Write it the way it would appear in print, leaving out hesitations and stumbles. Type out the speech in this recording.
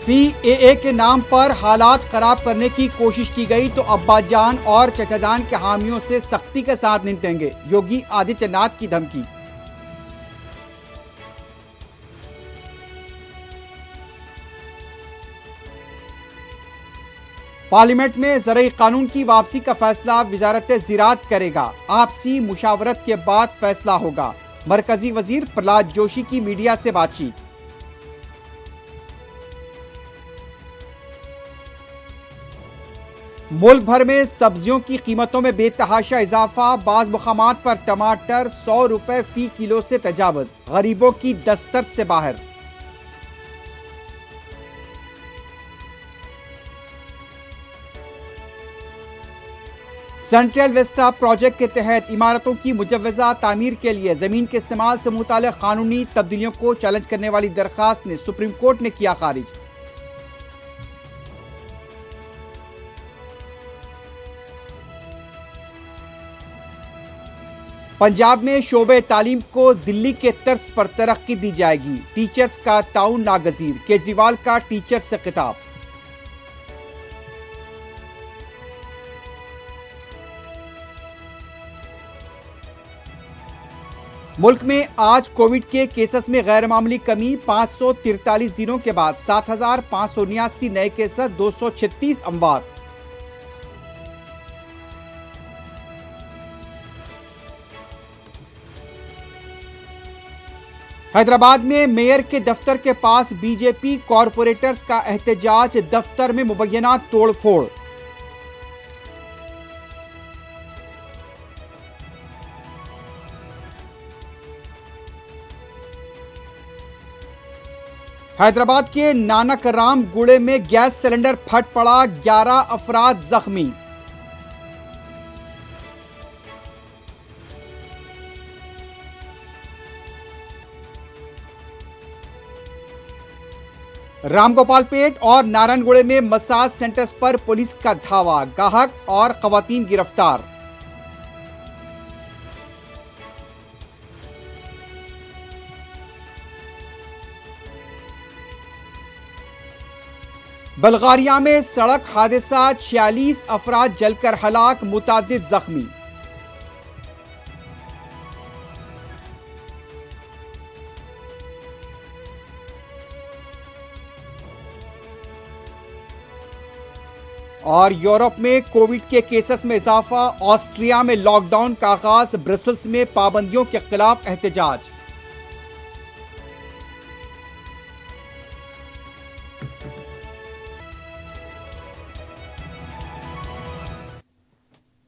CAA के नाम पर हालात खराब करने की कोशिश की गई तो अब्बाजान और चचाजान के हामियों से सख्ती के साथ निपटेंगे, योगी आदित्यनाथ की धमकी। पार्लियामेंट में ज़रई कानून की वापसी का फैसला वजारत ज़राअत करेगा। आपसी मुशावरत के बाद फैसला होगा। मरकजी वजीर प्रहलाद जोशी की मीडिया से बातचीत। मुल्क भर में सब्जियों की कीमतों में बेतहाशा इजाफा। बाज मुकामात पर टमाटर 100 रुपए फी किलो से तजावज। गरीबों की दस्तर से बाहर। सेंट्रल वेस्टा प्रोजेक्ट के तहत इमारतों की मुजव्वजा तामीर के लिए जमीन के इस्तेमाल से मुताल्लिक़ कानूनी तब्दीलियों को चैलेंज करने वाली दरखास्त ने सुप्रीम कोर्ट ने किया खारिज। पंजाब में शोबे तालीम को दिल्ली के तर्ज पर तरक्की दी जाएगी। टीचर्स का ताउन नागजीर। केजरीवाल का टीचर्स से खिताब। मुल्क में आज कोविड के केसेस में गैर मामूली कमी। 543 दिनों के बाद 7,579 नए केस, 236 अमवात। हैदराबाद में मेयर के दफ्तर के पास बीजेपी कॉरपोरेटर्स का एहतजाज। दफ्तर में मुबैना तोड़फोड़। हैदराबाद के नानक राम गुड़े में गैस सिलेंडर फट पड़ा। 11 अफराद जख्मी। रामगोपालपेट और नारायणगुड़े में मसाज सेंटर्स पर पुलिस का धावा। गाहक और खवातीन गिरफ्तार। बल्गारिया में सड़क हादसा। 46 अफराद जलकर हलाक, मुतादिद जख्मी। और यूरोप में कोविड के केसेस में इजाफा। ऑस्ट्रिया में लॉकडाउन का आगाज। ब्रसल्स में पाबंदियों के खिलाफ एहतजाज।